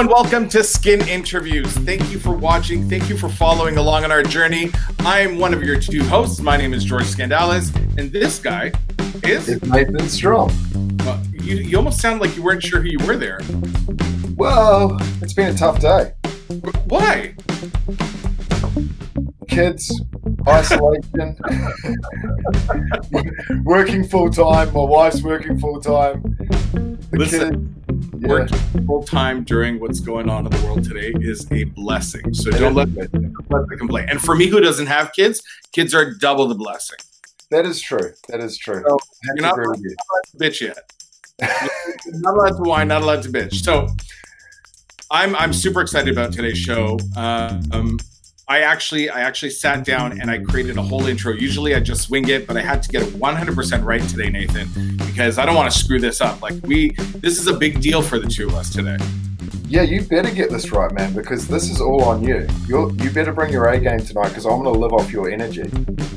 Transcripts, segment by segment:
and welcome to Skin Interviews. Thank you for watching. Thank you for following along on our journey. I'm one of your two hosts. My name is George Scandalis, and this guy is Nathan Strong. You almost sound like you weren't sure who you were there. Well, it's been a tough day. Why? Kids, isolation, working full time. My wife's working full time. Working full time during what's going on in the world today is a blessing. So don't let them complain. And for me, who doesn't have kids, kids are double the blessing. That is true. That is true. So you're not allowed to bitch yet. You're not allowed to whine, not allowed to bitch. So I'm super excited about today's show. I actually sat down and I created a whole intro. Usually I just wing it, but I had to get it 100% right today, Nathan, because I don't want to screw this up. This is a big deal for the two of us today. Yeah, you better get this right, man, because this is all on you. You better bring your A game tonight, because I'm going to live off your energy.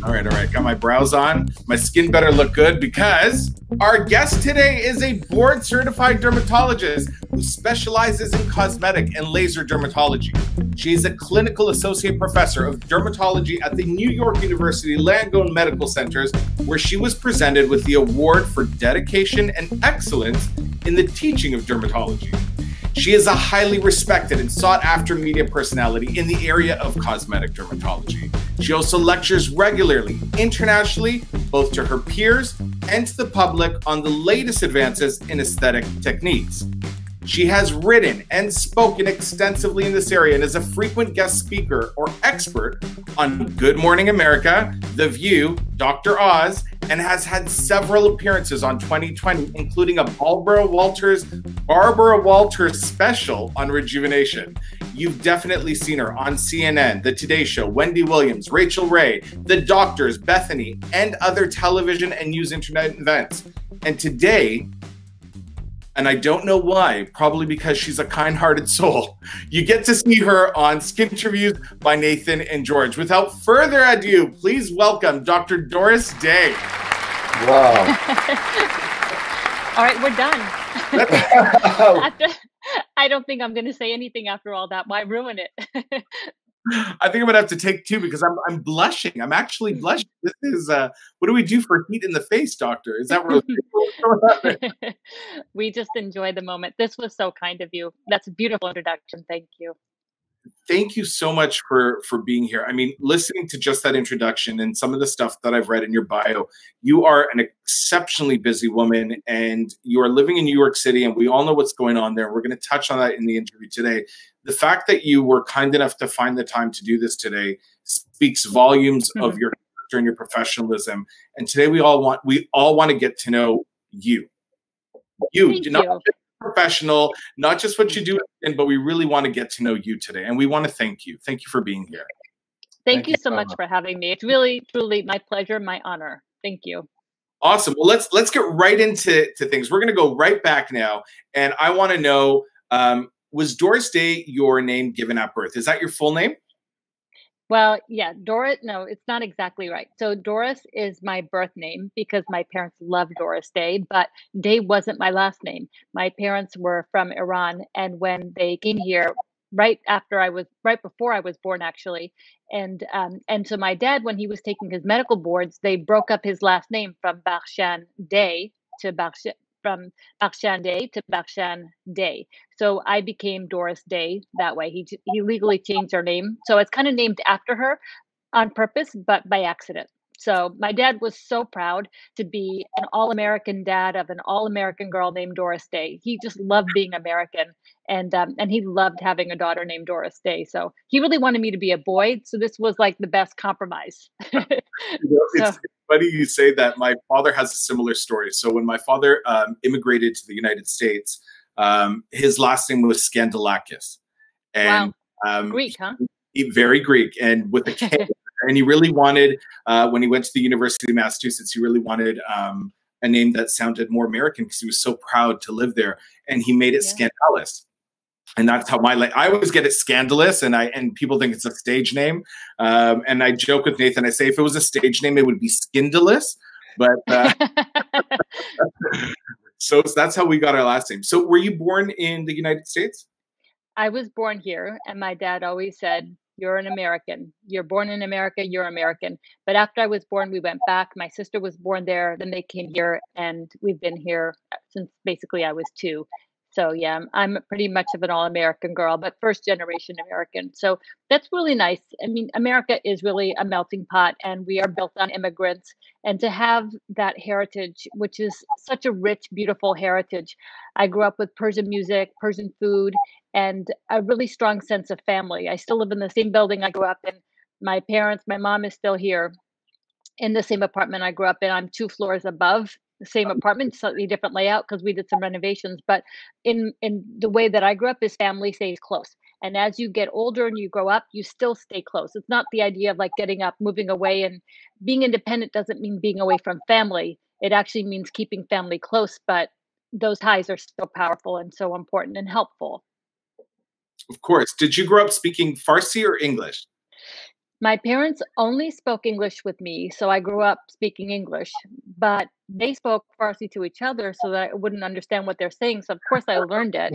All right. Got my brows on. My skin better look good, because our guest today is a board-certified dermatologist who specializes in cosmetic and laser dermatology. She is a clinical associate professor of dermatology at the New York University Langone Medical Centers, where she was presented with the award for dedication and excellence in the teaching of dermatology. She is a highly respected and sought-after media personality in the area of cosmetic dermatology. She also lectures regularly, internationally, both to her peers and to the public on the latest advances in aesthetic techniques. She has written and spoken extensively in this area and is a frequent guest speaker or expert on Good Morning America, The View, Dr. Oz, and has had several appearances on 2020, including a Barbara Walters special on rejuvenation. You've definitely seen her on CNN, The Today Show, Wendy Williams, Rachel Ray, The Doctors, Bethany, and other television and news internet events. And today, and I don't know why, probably because she's a kind-hearted soul, you get to see her on Skinterviews by Nathan and George. Without further ado, please welcome Dr. Doris Day. Wow. All right, we're done. I don't think I'm going to say anything after all that. Why ruin it? I think I'm gonna have to take two because I'm blushing. I'm actually blushing. This is what do we do for heat in the face, doctor? Is that what we just enjoy the moment. This was so kind of you. That's a beautiful introduction. Thank you. Thank you so much for being here. I mean, listening to just that introduction and some of the stuff that I've read in your bio, you are an exceptionally busy woman and you are living in New York City, and we all know what's going on there. We're going to touch on that in the interview today. The fact that you were kind enough to find the time to do this today speaks volumes of your character and your professionalism. And today we all want to get to know you. Thank you. Professional, not just what you do, but we really want to get to know you today. And we want to thank you. Thank you for being here. Thank you so much for having me. It's really, truly my pleasure, my honor. Thank you. Awesome. Well, let's get right into things. We're going to go right back now. And I want to know, was Doris Day your name given at birth? Is that your full name? Well, yeah, Doris, no, it's not exactly right. So Doris is my birth name because my parents loved Doris Day, but Day wasn't my last name. My parents were from Iran, and when they came here right before I was born, actually, and so my dad, when he was taking his medical boards, they broke up his last name from Barshan Day to from Barshan Day to Barshan Day. So I became Doris Day that way. He legally changed her name. So it's kind of named after her on purpose, but by accident. So my dad was so proud to be an all-American dad of an all-American girl named Doris Day. He just loved being American, and he loved having a daughter named Doris Day. So he really wanted me to be a boy. So this was like the best compromise. It's funny you say that. My father has a similar story. So when my father immigrated to the United States, his last name was Skandalakis. And wow. Greek, huh? Very Greek, and with a K. And he really wanted, when he went to the University of Massachusetts, he really wanted a name that sounded more American because he was so proud to live there. And he made it Scandalis. And that's how I always get it Scandalous, and people think it's a stage name. And I joke with Nathan, I say if it was a stage name, it would be Skindalous. But so that's how we got our last name. So were you born in the United States? I was born here, and my dad always said, "You're an American. You're born in America, you're American." But after I was born, we went back. My sister was born there, then they came here, and we've been here since basically I was 2. So, yeah, I'm pretty much of an all-American girl, but first generation American. So that's really nice. I mean, America is really a melting pot, and we are built on immigrants. And to have that heritage, which is such a rich, beautiful heritage. I grew up with Persian music, Persian food, and a really strong sense of family. I still live in the same building I grew up in. My mom is still here in the same apartment I grew up in. I'm 2 floors above the same apartment, slightly different layout because we did some renovations. But in the way that I grew up is family stays close. And as you get older and you grow up, you still stay close. It's not the idea of like getting up, moving away, and being independent doesn't mean being away from family. It actually means keeping family close, but those ties are so powerful and so important and helpful. Of course. Did you grow up speaking Farsi or English? My parents only spoke English with me, so I grew up speaking English, but they spoke Farsi to each other so that I wouldn't understand what they're saying. So of course I learned it,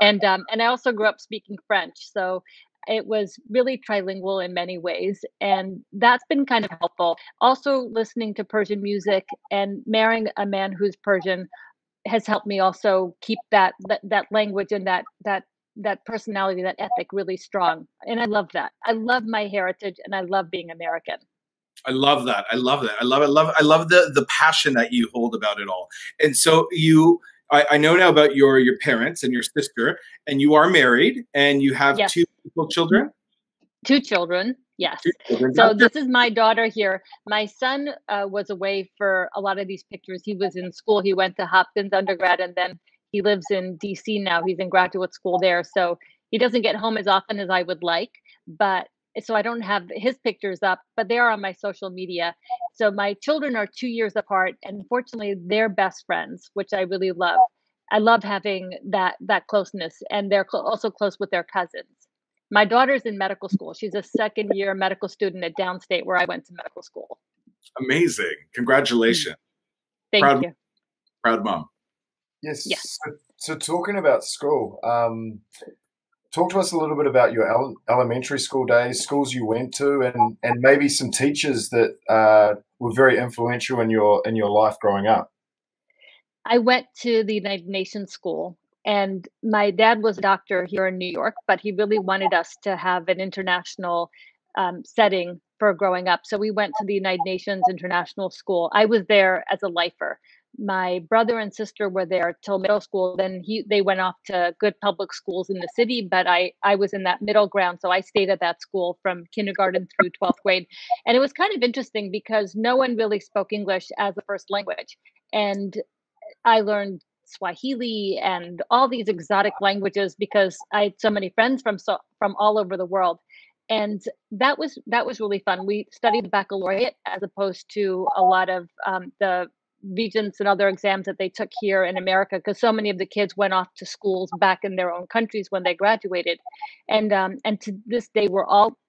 and I also grew up speaking French, so it was really trilingual in many ways, and that's been kind of helpful. Also, listening to Persian music and marrying a man who's Persian has helped me also keep that language and that personality, that ethic really strong. And I love that. I love my heritage and I love being American. I love that. I love that. I love the passion that you hold about it all. And so I know now about your parents and your sister, and you are married and you have Yes. 2 beautiful children. 2 children. Yes. 2 children. So this is my daughter here. My son was away for a lot of these pictures. He was in school. He went to Hopkins undergrad, and then he lives in DC now. He's in graduate school there. So he doesn't get home as often as I would like, but so I don't have his pictures up, but they are on my social media. So my children are 2 years apart, and fortunately they're best friends, which I really love. I love having that closeness, and they're also close with their cousins. My daughter's in medical school. She's a second year medical student at Downstate, where I went to medical school. Amazing. Congratulations. Thank Proud, you. proud mom. Yes. Yes. So talking about school, talk to us a little bit about your elementary school days, schools you went to, and maybe some teachers that were very influential in your life growing up. I went to the United Nations school, and my dad was a doctor here in New York, but he really wanted us to have an international setting for growing up. So we went to the United Nations International School. I was there as a lifer. My brother and sister were there till middle school. Then they went off to good public schools in the city, but I was in that middle ground, so I stayed at that school from kindergarten through 12th grade. And it was kind of interesting because no one really spoke English as a first language, and I learned Swahili and all these exotic languages because I had so many friends from all over the world. And that was really fun. We studied the baccalaureate as opposed to a lot of the regents and other exams that they took here in America, because so many of the kids went off to schools back in their own countries when they graduated. And to this day,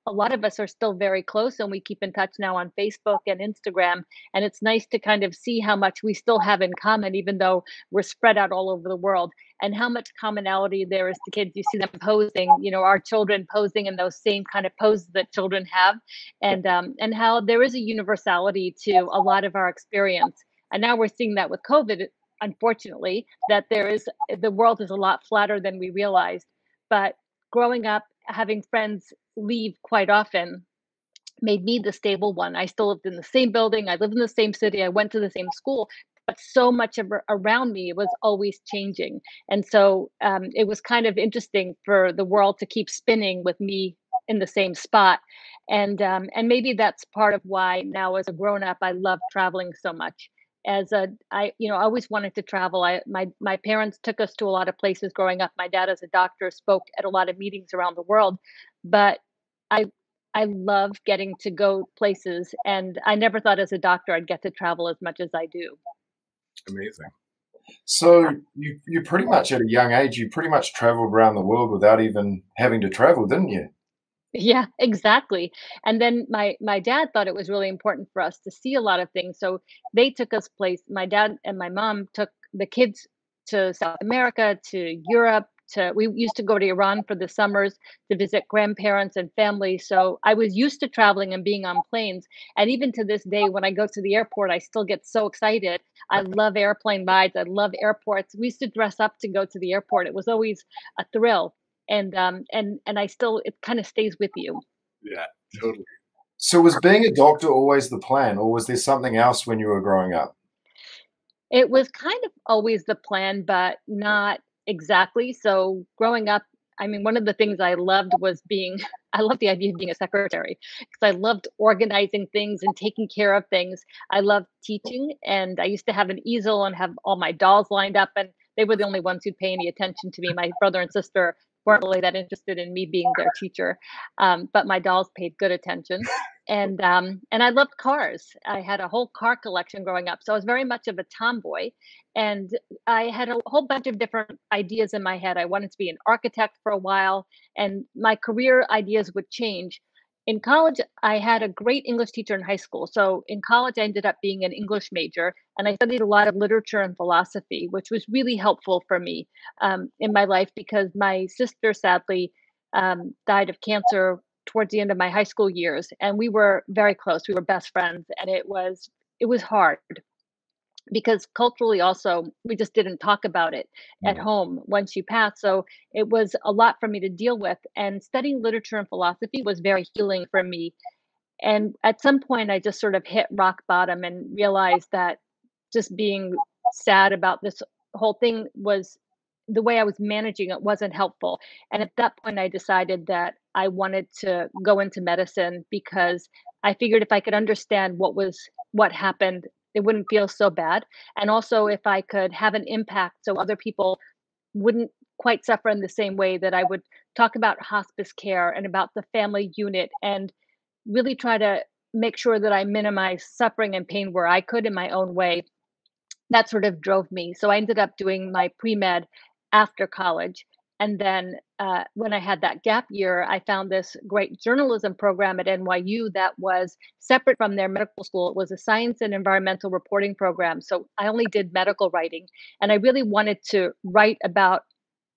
a lot of us are still very close, and we keep in touch now on Facebook and Instagram. And it's nice to kind of see how much we still have in common, even though we're spread out all over the world, and how much commonality there is to kids. You see them posing, our children posing in those same kind of poses that children have, and how there is a universality to a lot of our experience. And now we're seeing that with COVID, unfortunately, that the world is a lot flatter than we realized. But growing up, having friends leave quite often made me the stable one. I still lived in the same building. I lived in the same city. I went to the same school, but so much around me was always changing. And so it was kind of interesting for the world to keep spinning with me in the same spot. And maybe that's part of why now as a grown up, I love traveling so much. I always wanted to travel. My parents took us to a lot of places growing up. My dad, as a doctor, spoke at a lot of meetings around the world, but I I love getting to go places, and I never thought as a doctor I'd get to travel as much as I do. Amazing. So you pretty much at a young age, you pretty much traveled around the world without even having to travel, didn't you? Yeah, exactly. And then my dad thought it was really important for us to see a lot of things. So they took us my dad and my mom took the kids to South America, to Europe, we used to go to Iran for the summers to visit grandparents and family. So I was used to traveling and being on planes. And even to this day, when I go to the airport, I still get so excited. I love airplane rides. I love airports. We used to dress up to go to the airport. It was always a thrill. And I still, it kind of stays with you. Yeah, totally. So was being a doctor always the plan, or was there something else when you were growing up? It was kind of always the plan, but not exactly. So growing up, I mean, one of the things I loved was being, I loved the idea of being a secretary because I loved organizing things and taking care of things. I loved teaching, and I used to have an easel and have all my dolls lined up, and they were the only ones who'd pay any attention to me. My brother and sister weren't really that interested in me being their teacher, but my dolls paid good attention. And I loved cars. I had a whole car collection growing up, so I was very much of a tomboy, and I had a whole bunch of different ideas in my head. I wanted to be an architect for a while, and my career ideas would change. In college, I had a great English teacher in high school. So in college, I ended up being an English major, and I studied a lot of literature and philosophy, which was really helpful for me in my life because my sister sadly died of cancer towards the end of my high school years, and we were very close. We were best friends, and it was hard because culturally also we just didn't talk about it at Mm. home when she passed. So it was a lot for me to deal with, and studying literature and philosophy was very healing for me. And at some point I just sort of hit rock bottom and realized that just being sad about this whole thing was the way I was managing it wasn't helpful. And at that point I decided that I wanted to go into medicine because I figured if I could understand what happened, it wouldn't feel so bad. And also if I could have an impact so other people wouldn't quite suffer in the same way, that I would talk about hospice care and about the family unit and really try to make sure that I minimize suffering and pain where I could in my own way. That sort of drove me. So I ended up doing my pre-med after college. And then when I had that gap year, I found this great journalism program at NYU that was separate from their medical school. It was a science and environmental reporting program. So I only did medical writing. And I really wanted to write about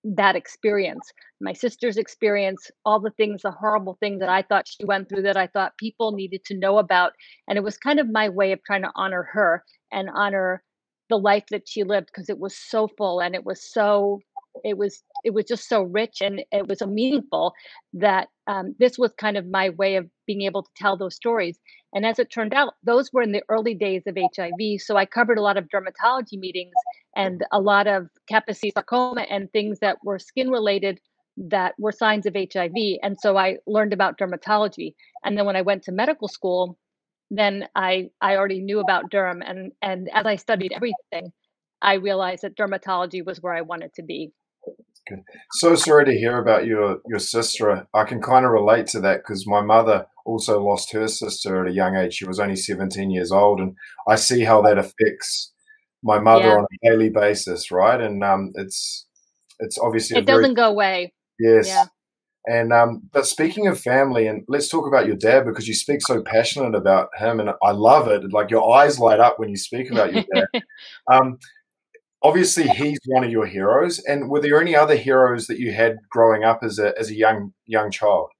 that experience, my sister's experience, all the things, the horrible things that I thought she went through that I thought people needed to know about. And it was kind of my way of trying to honor her and honor the life that she lived because it was so full and it was just so rich and it was so meaningful that this was kind of my way of being able to tell those stories. And as it turned out, those were in the early days of HIV. So I covered a lot of dermatology meetings and a lot of Kaposi sarcoma and things that were skin related that were signs of HIV. And so I learned about dermatology. And then when I went to medical school, then I already knew about derm. And as I studied everything, I realized that dermatology was where I wanted to be. Okay. So sorry to hear about your sister. I can kind of relate to that because my mother also lost her sister at a young age. She was only 17 years old, and I see how that affects my mother Yeah, on a daily basis, right? And it's obviously a it very doesn't go away. yes. Yeah. And but speaking of family, and let's talk about your dad because you speak so passionate about him, and I love it. Like your eyes light up when you speak about your dad. Um, Obviously, he's one of your heroes. And were there any other heroes that you had growing up as a young child?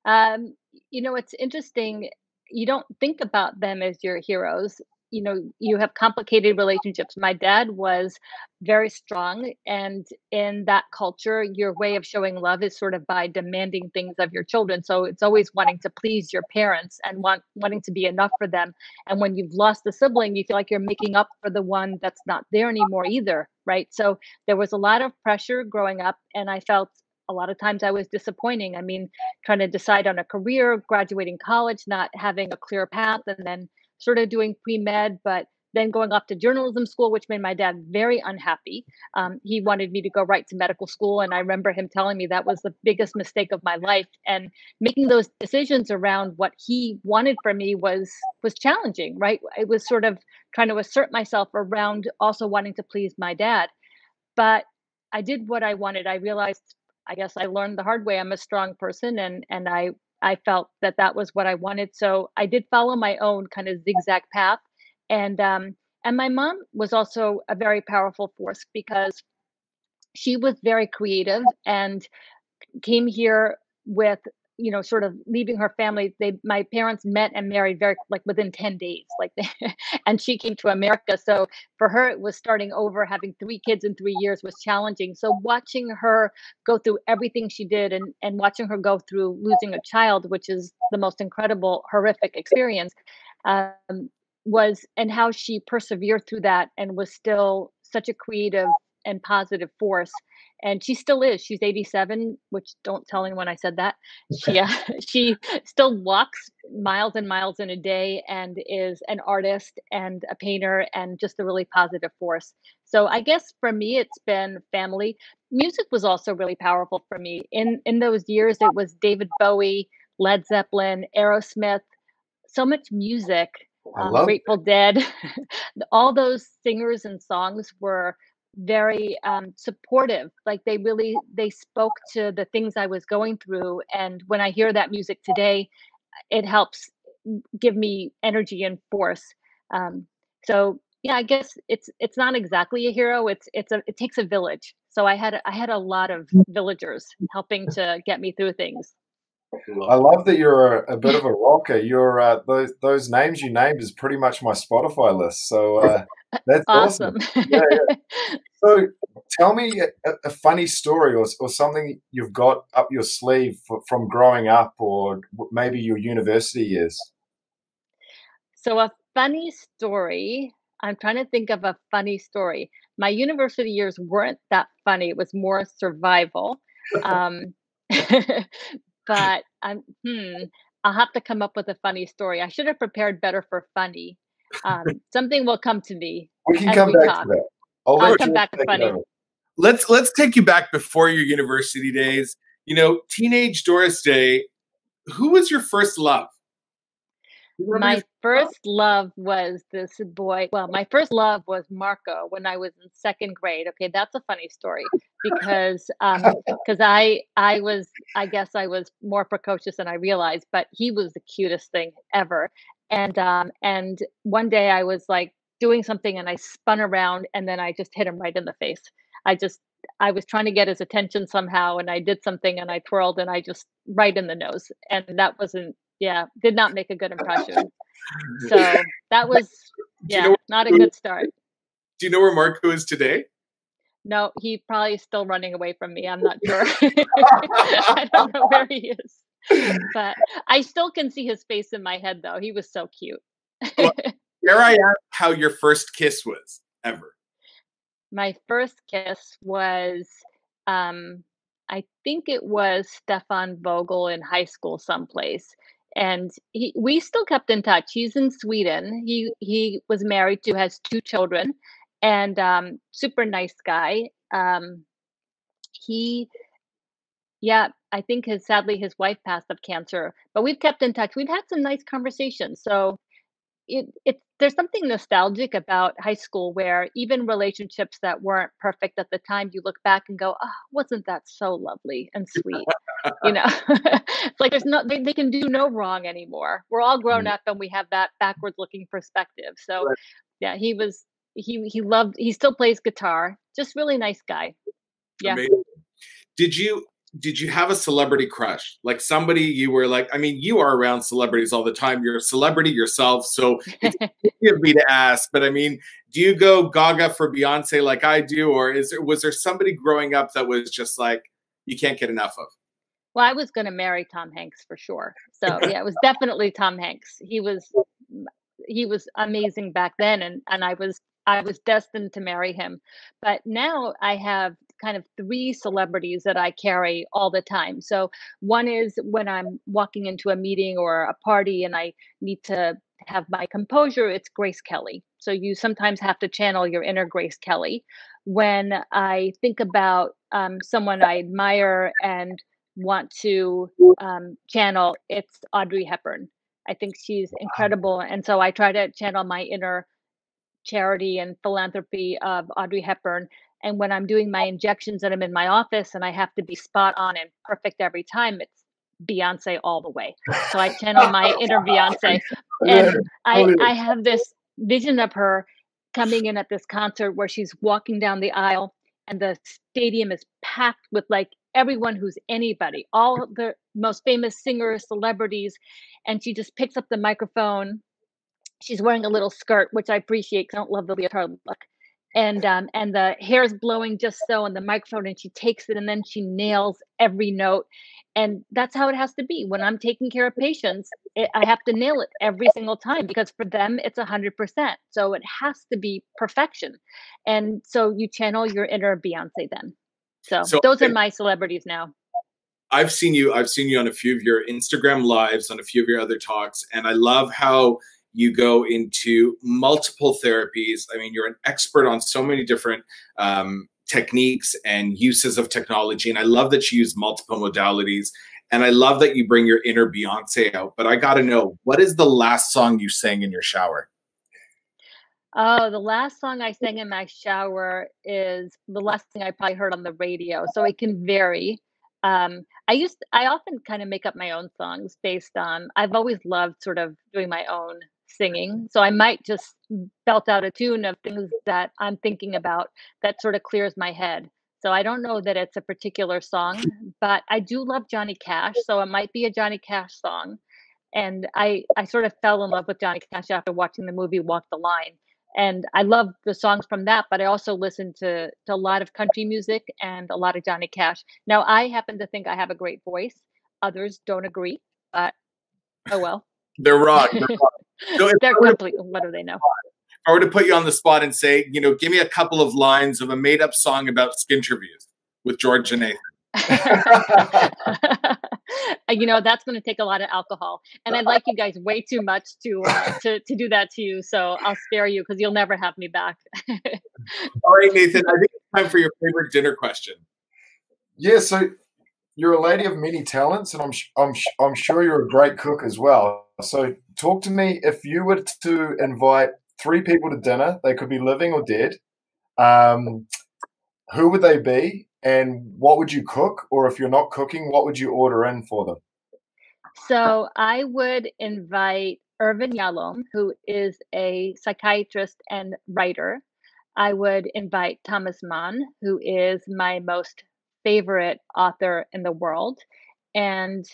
Um, it's interesting. You don't think about them as your heroes. You have complicated relationships. My dad was very strong, and in that culture, your way of showing love is sort of by demanding things of your children. So it's always wanting to please your parents and wanting to be enough for them. And when you've lost a sibling, you feel like you're making up for the one that's not there anymore either, right? So there was a lot of pressure growing up, and I felt a lot of times I was disappointing. I mean, trying to decide on a career, graduating college, not having a clear path, and then sort of doing pre med, but then going off to journalism school, which made my dad very unhappy. He wanted me to go right to medical school. And I remember him telling me that was the biggest mistake of my life. And making those decisions around what he wanted for me was challenging, right? It was sort of trying to assert myself around also wanting to please my dad. But I did what I wanted. I realized, I guess I learned the hard way. I'm a strong person, and I felt that that was what I wanted. So I did follow my own kind of zigzag path, and my mom was also a very powerful force because she was very creative and came here with, sort of leaving her family. My parents met and married very like within 10 days, like and she came to America. So for her, it was starting over. Having 3 kids in 3 years was challenging. So watching her go through everything she did, and watching her go through losing a child, which is the most incredible, horrific experience, um, and how she persevered through that and was still such a creative and positive force. And she still is. She's 87, which don't tell anyone I said that. She she still walks miles and miles in a day and is an artist and a painter and just a really positive force. So I guess for me it's been family. Music was also really powerful for me. In those years it was David Bowie, Led Zeppelin, Aerosmith, so much music, I love Grateful Dead. All those singers and songs were very supportive. Like they spoke to the things I was going through. And when I hear that music today, it helps give me energy and force. Um, so yeah, I guess it's not exactly a hero. It takes a village. So I had a lot of villagers helping to get me through things. I love that you're a bit of a rocker. You're those names you named is pretty much my Spotify list. So that's awesome. Awesome. Yeah, yeah. So tell me a funny story or something you've got up your sleeve from growing up or maybe your university years. So a funny story, I'm trying to think of a funny story. My university years weren't that funny. It was more survival. Um, but I'll have to come up with a funny story. I should have prepared better for funny. Something will come to me We can as come we back talk. to that. I'll I'll let come you back to take it funny. over. Let's take you back before your university days. Teenage Doris Day. Who was your first love? My first love was this boy. Well, my first love was Marco when I was in second grade. Okay, that's a funny story because I guess I was more precocious than I realized, but he was the cutest thing ever. And one day I was like doing something and I spun around and then I just hit him right in the face. I just I was trying to get his attention somehow and I did something and I twirled and I just right in the nose. And that wasn't yeah, did not make a good impression. So that was, Do you know? not a good start. Do you know where Marco is today? No, he probably is still running away from me. I'm not sure. I don't know where he is, but I still can see his face in my head, though. He was so cute. Well, dare I ask how your first kiss was ever? My first kiss was, um, I think it was Stefan Vogel in high school someplace. And we still kept in touch. He's in Sweden. He was married to, has 2 children, and super nice guy. He, yeah, I think sadly his wife passed of cancer, but we've kept in touch. We've had some nice conversations. So there's something nostalgic about high school where even relationships that weren't perfect at the time, you look back and go, "Oh, wasn't that so lovely and sweet?" It's like they can do no wrong anymore. We're all grown up and we have that backwards looking perspective. So Right. yeah, he still plays guitar. Just really nice guy. Yeah. Amazing. Did you have a celebrity crush? Like somebody you were like, I mean, you are around celebrities all the time. You're a celebrity yourself, so it's easy of me to ask. But I mean, do you go gaga for Beyonce like I do, or was there somebody growing up that was just like you can't get enough of? Well, I was gonna marry Tom Hanks for sure. So yeah, it was definitely Tom Hanks. He was amazing back then and I was destined to marry him. But now I have kind of 3 celebrities that I carry all the time. So one is when I'm walking into a meeting or a party and I need to have my composure, it's Grace Kelly. So you sometimes have to channel your inner Grace Kelly. When I think about someone I admire and want to channel, it's Audrey Hepburn. I think she's incredible. And so I try to channel my inner charity and philanthropy of Audrey Hepburn. And when I'm doing my injections and I'm in my office and I have to be spot on and perfect every time, it's Beyonce all the way. So I channel my inner Beyonce. Yeah, And I have this vision of her coming in at this concert where she's walking down the aisle and the stadium is packed with like everyone who's anybody, all the most famous singers, celebrities, and she just picks up the microphone. She's wearing a little skirt, which I appreciate 'cause I don't love the leotard look. And the hair is blowing just so, and the microphone, and she takes it, and then she nails every note. And that's how it has to be. When I'm taking care of patients, I have to nail it every single time because for them, it's 100%. So it has to be perfection. And so you channel your inner Beyonce then. So So those are my celebrities now. I've seen you on a few of your Instagram lives, on a few of your other talks, and I love how you go into multiple therapies. I mean, you're an expert on so many different techniques and uses of technology, and I love that you use multiple modalities, and I love that you bring your inner Beyonce out. But I got to know, what is the last song you sang in your shower? Oh, the last song I sang in my shower is the last thing I probably heard on the radio, so it can vary. I often kind of make up my own songs based on I've always loved sort of doing my own singing, so I might just belt out a tune of things that I'm thinking about that sort of clears my head. So I don't know that it's a particular song, but I do love Johnny Cash, so it might be a Johnny Cash song. And I sort of fell in love with Johnny Cash after watching the movie Walk the Line. And I love the songs from that, but I also listen to a lot of country music and a lot of Johnny Cash. Now, I happen to think I have a great voice. Others don't agree, but oh well. They're wrong. They're wrong. So They're complete. What do they know? if I were to put you on the spot and say, give me a couple of lines of a made-up song about Skinterviews with George and Nathan. That's going to take a lot of alcohol, and I like you guys way too much to do that to you. So I'll spare you because you'll never have me back. All right, Nathan. I think it's time for your favorite dinner question. Yeah, so you're a lady of many talents, and I'm sure you're a great cook as well. So talk to me, if you were to invite 3 people to dinner, they could be living or dead. Who would they be, and what would you cook? Or if you're not cooking, what would you order in for them? So I would invite Irvin Yalom, who is a psychiatrist and writer. I would invite Thomas Mann, who is my most favorite author in the world, and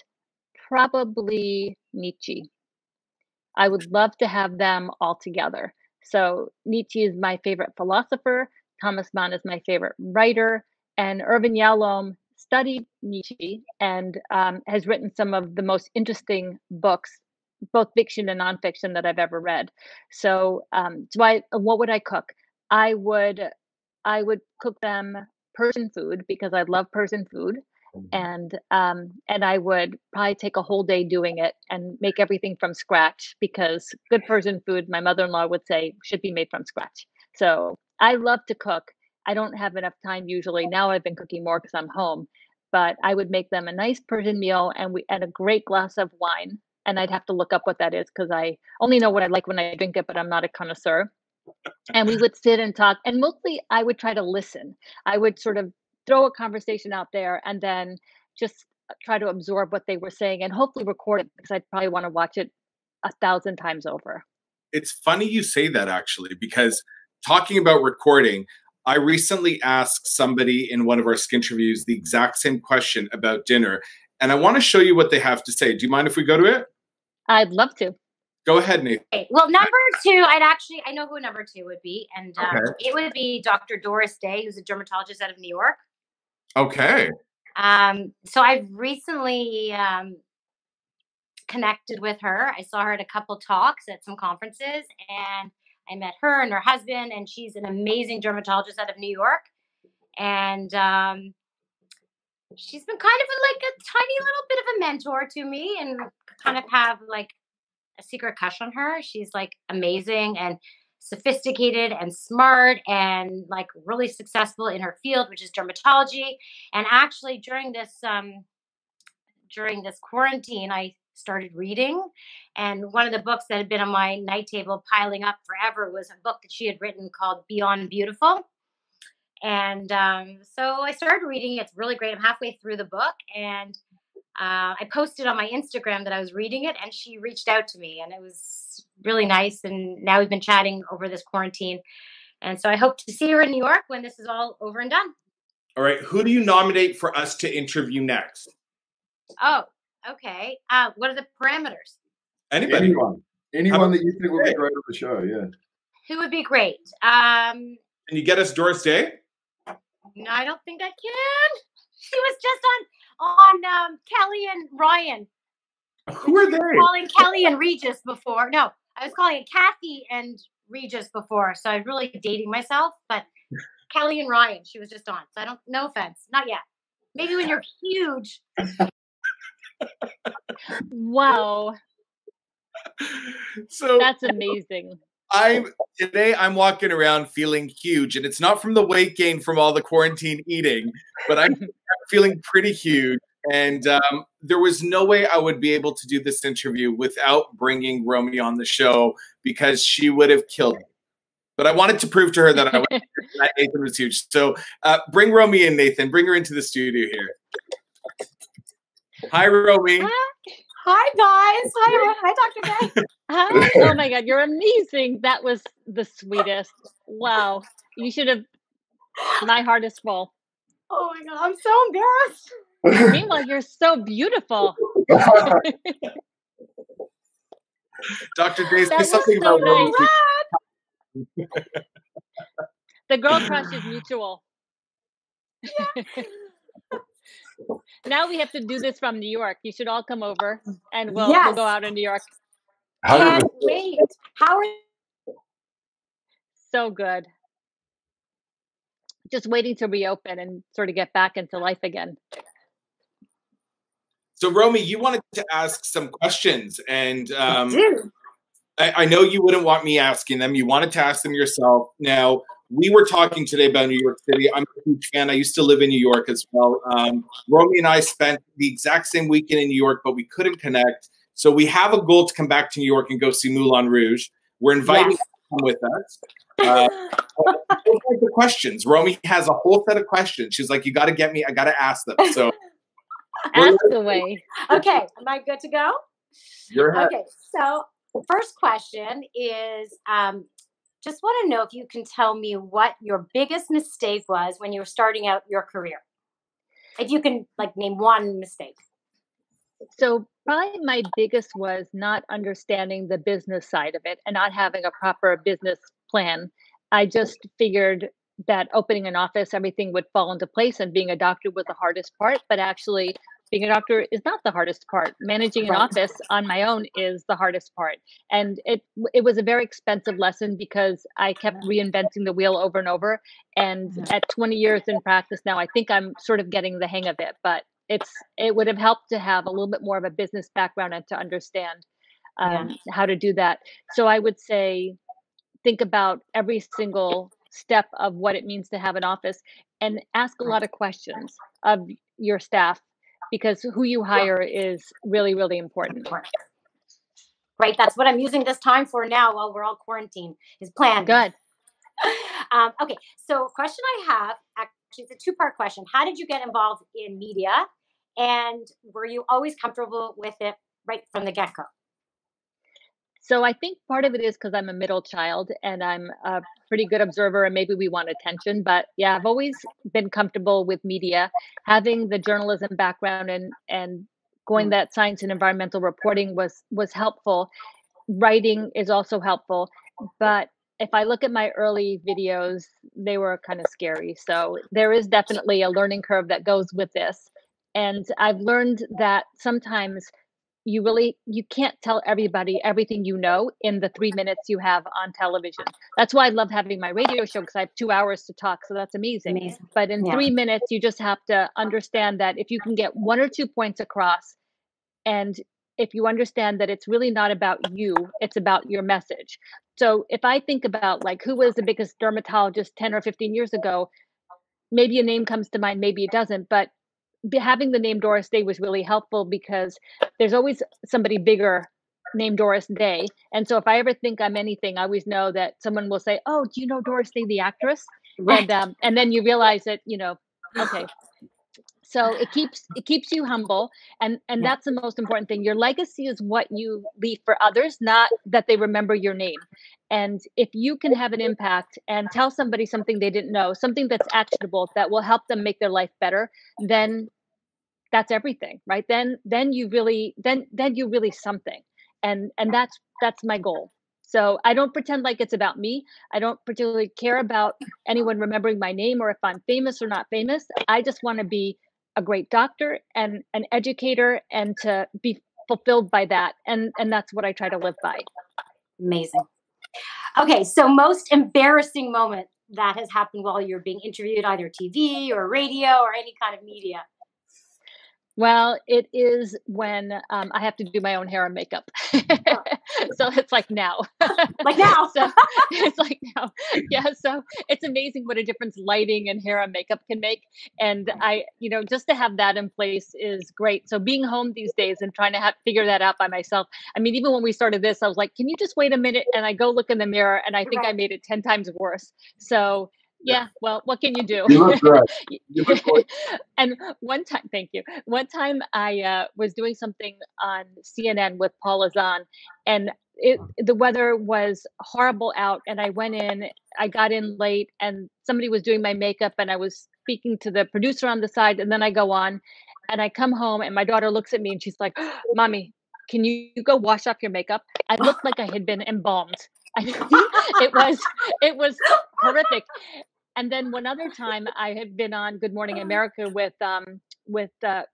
probably Nietzsche. I would love to have them all together. So Nietzsche is my favorite philosopher, Thomas Mann is my favorite writer, and Irvin Yalom studied Nietzsche and has written some of the most interesting books, both fiction and nonfiction, that I've ever read. What would I cook? I would I would cook them Persian food because I love Persian food, Mhm. and I would probably take a whole day doing it and make everything from scratch because good Persian food, my mother-in-law would say, should be made from scratch. So I love to cook. I don't have enough time usually. Now I've been cooking more because I'm home, but I would make them a nice Persian meal and a great glass of wine. And I'd have to look up what that is because I only know what I like when I drink it, but I'm not a connoisseur. And we would sit and talk, and mostly I would try to listen. I would sort of throw a conversation out there and then just try to absorb what they were saying and hopefully record it because I'd probably want to watch it 1,000 times over. It's funny you say that, actually, because talking about recording, I recently asked somebody in one of our Skinterviews the exact same question about dinner, and I want to show you what they have to say. Do you mind if we go to it? I'd love to. Go ahead, Nathan. Okay. Well, number 2, I know who number 2 would be, and Okay. it would be Dr. Doris Day, who's a dermatologist out of New York. Okay. So I've recently connected with her. I saw her at a couple talks at some conferences, and I met her and her husband, and she's an amazing dermatologist out of New York. And she's been kind of like a tiny little bit of a mentor to me, and kind of have like a secret crush on her. She's like amazing and sophisticated and smart and like really successful in her field, which is dermatology. And actually during this quarantine, I started reading. And one of the books that had been on my night table piling up forever was a book that she had written called Beyond Beautiful. And so I started reading. It's really great. I'm halfway through the book, and I posted on my Instagram that I was reading it, and she reached out to me, and it was really nice. And now we've been chatting over this quarantine. And so I hope to see her in New York when this is all over and done. All right. Who do you nominate for us to interview next? Oh, okay. What are the parameters? Anybody. Anyone that you think would be great on the show, yeah. Who would be great? Can you get us Doris Day? No, I don't think I can. She was just on Kelly and Ryan. Who are they? Calling Kelly and Regis before. No, I was calling Kathy and Regis before. So I'm really dating myself. But Kelly and Ryan, she was just on. So I don't. No offense, not yet. Maybe when you're huge. Wow. So that's amazing. Today I'm walking around feeling huge, and it's not from the weight gain from all the quarantine eating, but I'm feeling pretty huge. And there was no way I would be able to do this interview without bringing Romy on the show, because she would have killed me. But I wanted to prove to her that that Nathan was huge. So bring Romy in, Nathan. Bring her into the studio here. Hi, Romy. Hi, guys. Hi, Dr. Day. Hi. Oh, my God. You're amazing. That was the sweetest. Wow. You should have. My heart is full. Oh, my God. I'm so embarrassed. Meanwhile, you're so beautiful. Dr. Day, say something so about Romy. nice. The girl crush is mutual. Yeah. Now we have to do this from New York. You should all come over, and we'll go out in New York. Can't wait. How are you? So good. Just waiting to reopen and sort of get back into life again. So, Romy, you wanted to ask some questions, and I know you wouldn't want me asking them. You wanted to ask them yourself. Now, we were talking today about New York City. I'm a huge fan. I used to live in New York as well. Romy and I spent the exact same weekend in New York, but we couldn't connect. So we have a goal to come back to New York and go see Moulin Rouge. We're inviting you to come with us. The questions. Romy has a whole set of questions. She's like, you got to get me. I got to ask them. So ask away. Okay. Am I good to go? You're ahead. Okay. So first question is, just want to know if you can tell me what your biggest mistake was when you were starting out your career. If you can name one mistake. So probably my biggest was not understanding the business side of it and not having a proper business plan. I just figured that opening an office, everything would fall into place, and being a doctor was the hardest part. But actually, being a doctor is not the hardest part. Managing an office on my own is the hardest part. And it was a very expensive lesson, because I kept reinventing the wheel over and over. And at 20 years in practice now, I think I'm sort of getting the hang of it. But it would have helped to have a little bit more of a business background and to understand how to do that. So I would say, think about every single step of what it means to have an office, and ask a lot of questions of your staff, because who you hire is really, really important. Right. That's what I'm using this time for now while we're all quarantined, is planning. Good. Okay. So question I have, actually, it's a two-part question. How did you get involved in media? And were you always comfortable with it right from the get-go? So I think part of it is because I'm a middle child and I'm a pretty good observer, and maybe we want attention. But yeah, I've always been comfortable with media. Having the journalism background and going that science and environmental reporting was helpful. Writing is also helpful. But if I look at my early videos, they were kind of scary. So there is definitely a learning curve that goes with this. And I've learned that sometimes you can't tell everybody everything you know in the 3 minutes you have on television. That's why I love having my radio show, because I have 2 hours to talk. So that's amazing. But in 3 minutes, you just have to understand that if you can get 1 or 2 points across, and if you understand that it's really not about you, it's about your message. So if I think about who was the biggest dermatologist 10 or 15 years ago, maybe a name comes to mind, maybe it doesn't, but having the name Doris Day was really helpful, because there's always somebody bigger named Doris Day. And so if I ever think I'm anything, I always know that someone will say, oh, do you know Doris Day, the actress? Right. And then you realize that, okay. So it keeps you humble, and that's the most important thing. Your legacy is what you leave for others, not that they remember your name. And if you can have an impact and tell somebody something they didn't know, something that's actionable that will help them make their life better, then that's everything, right? Then you really something. And that's my goal. So I don't pretend like it's about me. I don't particularly care about anyone remembering my name or if I'm famous or not famous. I just want to be a great doctor and an educator and to be fulfilled by that. And that's what I try to live by. Amazing. Okay, so most embarrassing moment that has happened while you're being interviewed, either TV or radio or any kind of media. Well, it is when I have to do my own hair and makeup. So it's like now. Like now. So it's like now. Yeah. So it's amazing what a difference lighting and hair and makeup can make. And just to have that in place is great. So being home these days and trying to figure that out by myself. I mean, even when we started this, I was like, can you just wait a minute? And I go look in the mirror and I think I made it 10 times worse. So yeah, well, what can you do? You look great. You look great. And one time, thank you. One time I was doing something on CNN with Paula Zahn, and the weather was horrible out. And I got in late, and somebody was doing my makeup, and I was speaking to the producer on the side. And then I go on, and I come home, and my daughter looks at me, and she's like, "Mommy, can you go wash off your makeup?" I looked like I had been embalmed. It was horrific. And then one other time I had been on Good Morning America with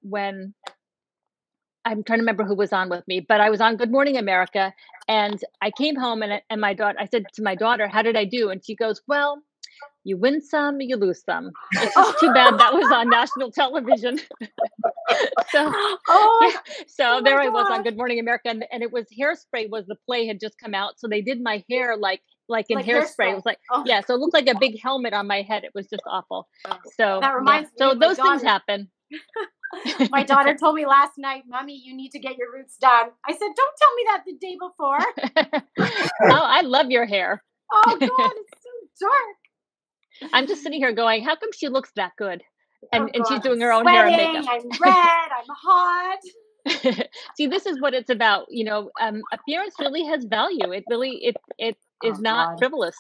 when I'm trying to remember who was on with me, but I was on Good Morning America, and I came home and my daughter, I said to my daughter, "How did I do?" And she goes, "Well, you win some, you lose some. It's just too bad that was on national television." So there I was on Good Morning America, and it was Hairspray was the play had just come out, so they did my hair like in Hairspray. It was like so it looked like a big helmet on my head. It was just awful. So that reminds me. So those things happen. My daughter told me last night, "Mommy, you need to get your roots done." I said, "Don't tell me that the day before." Oh, I love your hair. Oh God, it's so dark. I'm just sitting here going, how come she looks that good? And she's doing her I'm own sweating, hair and makeup. I'm red, I'm hot. See, this is what it's about. Appearance really has value. It really it is not frivolous.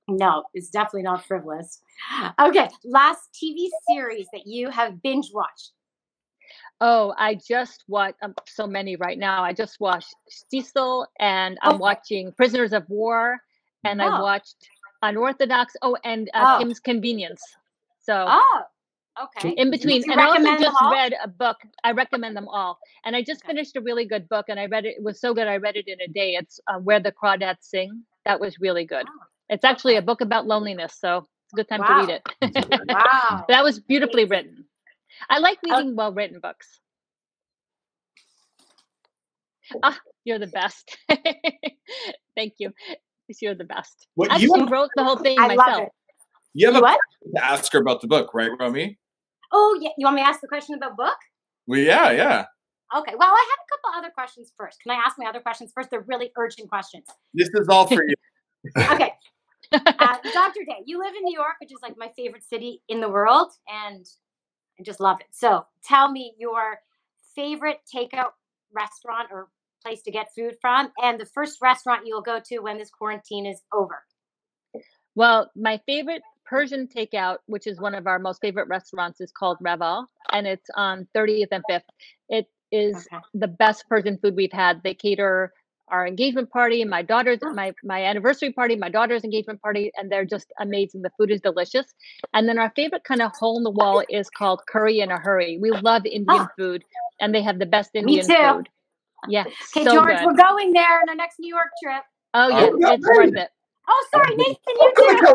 No, it's definitely not frivolous. Okay, last TV series that you have binge watched. Oh, I just watched so many right now. I just watched Cecil, and I'm watching Prisoners of War, and I watched Unorthodox. Oh, and Kim's Convenience. So. Okay. In between. And I also just read a book. I recommend them all. And I just finished a really good book, and I read it. It was so good. I read it in a day. It's Where the Crawdads Sing. That was really good. It's actually a book about loneliness. So it's a good time to read it. Wow. That was beautifully written. I like reading well-written books. You're the best. Thank you. You're the best. Well, I actually wrote the whole thing myself. Love it. You have a question to ask her about the book, right, Romy? Oh, yeah. You want me to ask the question about book? Well, yeah. Okay. Well, I have a couple other questions first. Can I ask my other questions first? They're really urgent questions. This is all for you. Okay. Dr. Day, you live in New York, which is like my favorite city in the world, and I just love it. So tell me your favorite takeout restaurant or place to get food from, and the first restaurant you'll go to when this quarantine is over. Well, my favorite Persian takeout, which is one of our most favorite restaurants, is called Raval, and it's on 30th and 5th. It is the best Persian food we've had. They cater our engagement party, my daughter's my anniversary party, my daughter's engagement party, and they're just amazing. The food is delicious. And then our favorite kind of hole in the wall is called Curry in a Hurry. We love Indian food, and they have the best Indian food. Yeah. Okay, so George, good. we're going there on our next New York trip. Oh yeah, it's worth it. Oh, sorry, Nathan, you too.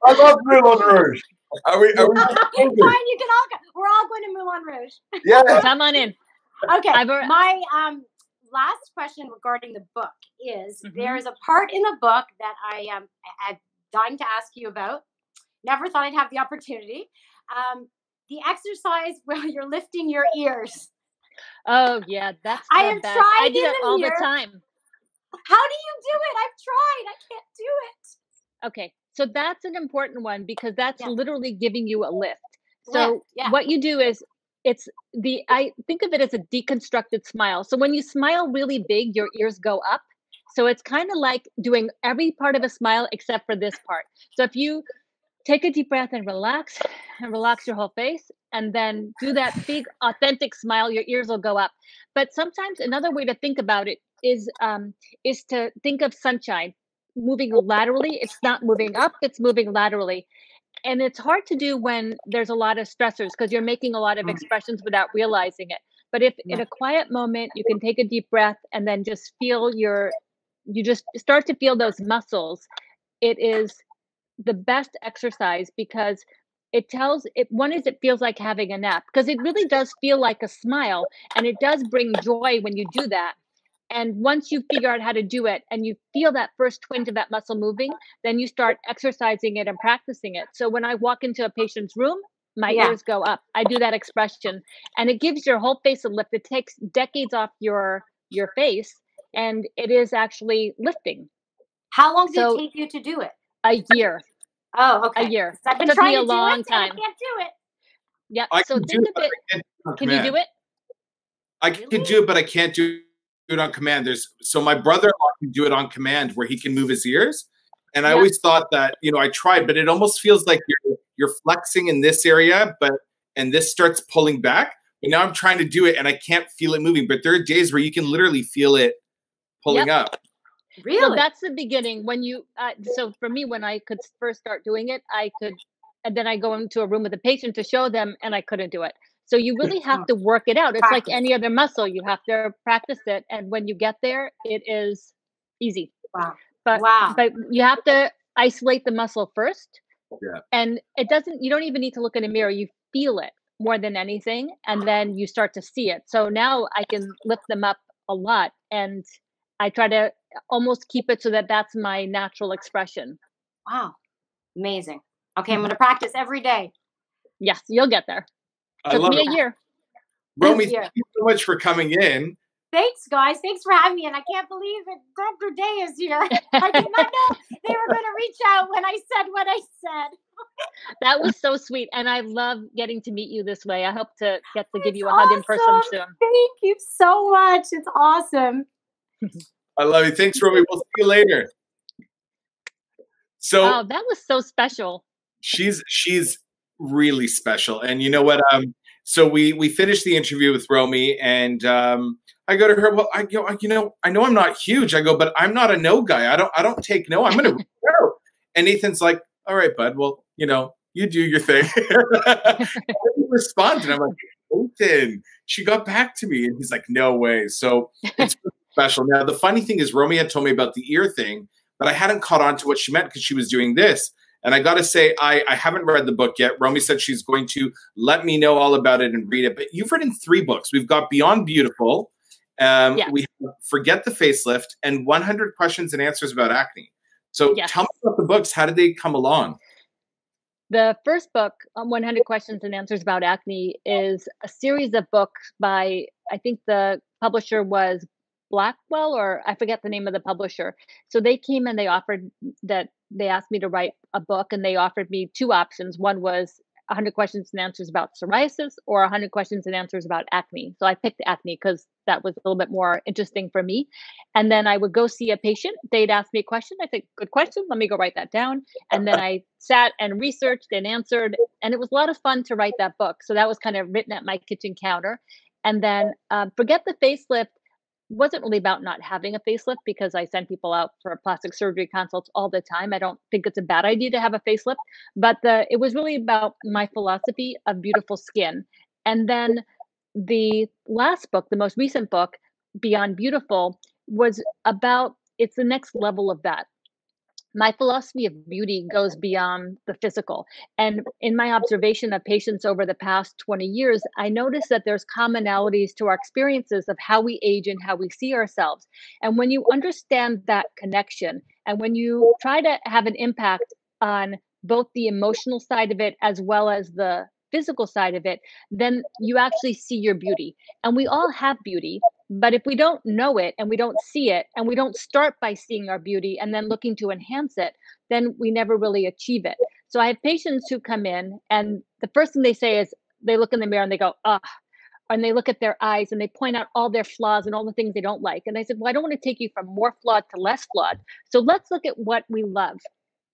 I love Moulin Rouge. Are we Fine, you can all go. We're all going to Moulin Rouge. Yeah. Come on in. Okay. My last question regarding the book is there is a part in the book that I am dying to ask you about. Never thought I'd have the opportunity. The exercise where you're lifting your ears. Oh yeah, that's I have best. tried I do that all mirror. the time. How do you do it? I've tried. I can't do it. Okay, so that's an important one because that's literally giving you a lift. So Yeah. what you do is I think of it as a deconstructed smile. So when you smile really big, your ears go up. So it's kind of like doing every part of a smile except for this part. So if you take a deep breath and relax your whole face, and then do that big authentic smile, your ears will go up. But sometimes another way to think about it is to think of sunshine moving laterally. It's not moving up, it's moving laterally. And it's hard to do when there's a lot of stressors because you're making a lot of expressions without realizing it. But if in a quiet moment you can take a deep breath and then just feel you just start to feel those muscles, it is the best exercise because it feels like having a nap because it really does feel like a smile, and it does bring joy when you do that. And once you figure out how to do it and you feel that first twinge of that muscle moving, then you start exercising it and practicing it. So when I walk into a patient's room, my ears go up. I do that expression, and it gives your whole face a lift. It takes decades off your face, and it is actually lifting. How long did it take you to do it? A year. Oh, okay. A year. I've been Took trying me a to do long it, time. and I can't do it. Yep. I So can think do of it. Can you do it? I can do it, but I can't do it on command. So my brother-in-law can do it on command where he can move his ears. And I always thought that, I tried, but it almost feels like you're flexing in this area, and this starts pulling back. But now I'm trying to do it and I can't feel it moving. But there are days where you can literally feel it pulling up. Really? So that's the beginning. When you, so for me, when I could first start doing it, and then I go into a room with a patient to show them, and I couldn't do it. So you really have to work it out. It's like any other muscle. You have to practice it. And when you get there, it is easy. Wow. But you have to isolate the muscle first. Yeah. And you don't even need to look in a mirror. You feel it more than anything. And then you start to see it. So now I can lift them up a lot. And I try to almost keep it so that that's my natural expression. Wow. Amazing. Okay. I'm going to practice every day. Yes, you'll get there. I Took love me it. a year. Romy, thank you so much for coming in. Thanks, guys. Thanks for having me. And I can't believe it. Dr. Day is here. I did not know they were going to reach out when I said what I said. That was so sweet. And I love getting to meet you this way. I hope to get to give you a hug in person soon. Thank you so much. It's awesome. I love you. Thanks, Romy. We'll see you later. So that was so special. She's really special. And you know what? So we finished the interview with Romy, and I go to her. Well, I go, I know I'm not huge. I go, but I'm not a no guy. I don't take no. I'm gonna no. And Nathan's like, all right, bud. Well, you do your thing. He responded. I'm like, Nathan, she got back to me, and he's like, no way. So it's really special. Now the funny thing is, Romy had told me about the ear thing, but I hadn't caught on to what she meant because she was doing this. And I got to say, I haven't read the book yet. Romy said she's going to let me know all about it and read it. But you've written 3 books. We've got Beyond Beautiful. We have Forget the Facelift and 100 Questions and Answers About Acne. So tell me about the books. How did they come along? The first book, 100 Questions and Answers About Acne, is a series of books by, I think the publisher was Blackwell, or I forget the name of the publisher. So they came and they asked me to write a book, and they offered me 2 options. One was 100 Questions and Answers About Psoriasis or 100 Questions and Answers About Acne. So I picked acne because that was a little bit more interesting for me. And then I would go see a patient. They'd ask me a question. I think, good question. Let me go write that down. And then I sat and researched and answered. And it was a lot of fun to write that book. So that was kind of written at my kitchen counter. And then Forget the Facelift wasn't really about not having a facelift, because I send people out for plastic surgery consults all the time. I don't think it's a bad idea to have a facelift, but it was really about my philosophy of beautiful skin. And then the last book, the most recent book, Beyond Beautiful, was about, it's the next level of that. My philosophy of beauty goes beyond the physical. And in my observation of patients over the past 20 years, I noticed that there's commonalities to our experiences of how we age and how we see ourselves. And when you understand that connection, and when you try to have an impact on both the emotional side of it as well as the physical side of it, then you actually see your beauty. And we all have beauty. But if we don't know it and we don't see it, and we don't start by seeing our beauty and then looking to enhance it, then we never really achieve it. So I have patients who come in, and the first thing they say is they look in the mirror and they go, ugh, and they look at their eyes and they point out all their flaws and all the things they don't like. And I said, well, I don't want to take you from more flawed to less flawed. So let's look at what we love.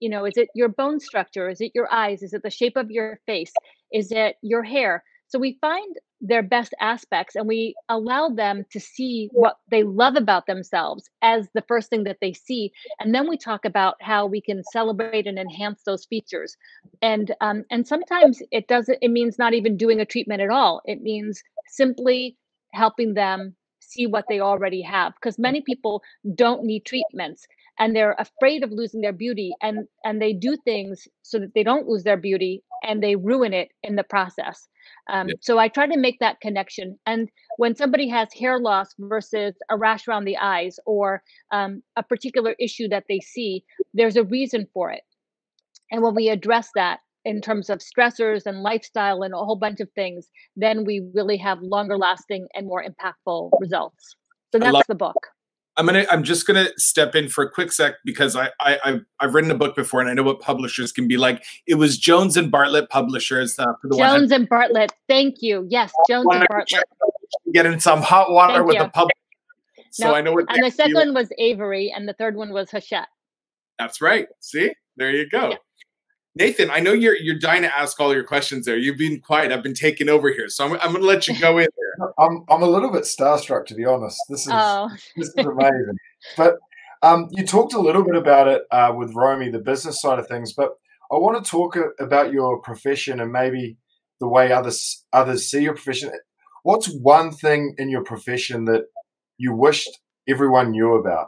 Is it your bone structure? Is it your eyes? Is it the shape of your face? Is it your hair? So we find their best aspects and we allow them to see what they love about themselves as the first thing that they see. And then we talk about how we can celebrate and enhance those features. And sometimes it means not even doing a treatment at all. It means simply helping them see what they already have, because many people don't need treatments and they're afraid of losing their beauty, and they do things so that they don't lose their beauty and they ruin it in the process. So I try to make that connection. And when somebody has hair loss versus a rash around the eyes, or a particular issue that they see, there's a reason for it. And when we address that in terms of stressors and lifestyle and a whole bunch of things, then we really have longer lasting and more impactful results. So that's the book. I'm just gonna step in for a quick sec, because I've written a book before and I know what publishers can be like. It was Jones and Bartlett Publishers for the Jones and Bartlett. Thank you. Yes, Jones and Bartlett. Get in some hot water with the publisher. So I know what. And the second one was Avery, and the third one was Hachette. That's right. See, there you go. Yeah. Nathan, I know you're dying to ask all your questions there. You've been quiet. I've been taking over here, so I'm going to let you go in there. I'm a little bit starstruck, to be honest. This is amazing. But you talked a little bit about it with Romy, the business side of things. But I want to talk about your profession and maybe the way others see your profession. What's one thing in your profession that you wished everyone knew about?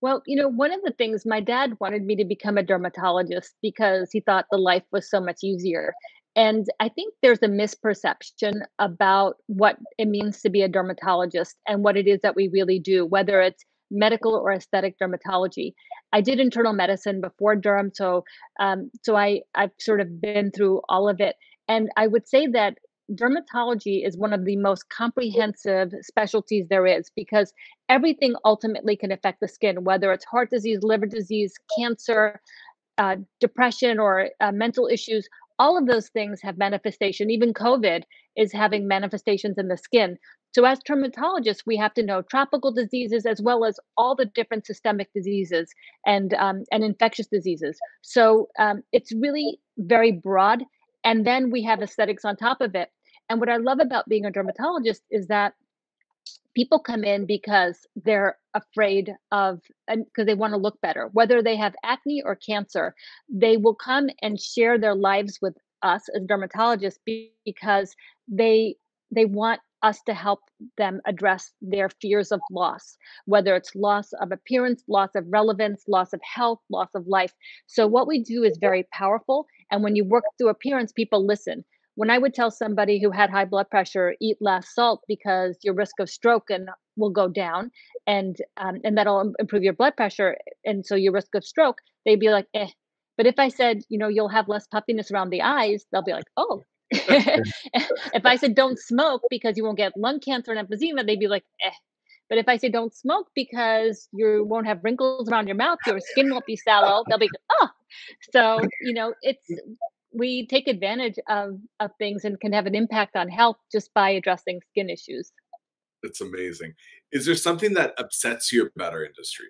Well, one of the things, my dad wanted me to become a dermatologist because he thought the life was so much easier. And I think there's a misperception about what it means to be a dermatologist and what it is that we really do, whether it's medical or aesthetic dermatology. I did internal medicine before derm, so I've sort of been through all of it. And I would say that dermatology is one of the most comprehensive specialties there is, because everything ultimately can affect the skin, whether it's heart disease, liver disease, cancer, depression, or mental issues. All of those things have manifestation. Even COVID is having manifestations in the skin. So as dermatologists, we have to know tropical diseases as well as all the different systemic diseases and infectious diseases. So it's really very broad. And then we have aesthetics on top of it. And what I love about being a dermatologist is that people come in because they're afraid of, and because they want to look better, whether they have acne or cancer. They will come and share their lives with us as dermatologists because they want us to help them address their fears of loss, whether it's loss of appearance, loss of relevance, loss of health, loss of life. So what we do is very powerful. And when you work through appearance, people listen. When I would tell somebody who had high blood pressure, eat less salt because your risk of stroke will go down, and that'll improve your blood pressure, and so your risk of stroke, they'd be like, eh. But if I said, you'll have less puffiness around the eyes, they'll be like, oh. If I said don't smoke because you won't get lung cancer and emphysema, they'd be like, eh. But if I say don't smoke because you won't have wrinkles around your mouth, your skin won't be sallow, they'll be, oh. So, we take advantage of things and can have an impact on health just by addressing skin issues. That's amazing. Is there something that upsets you about our industry?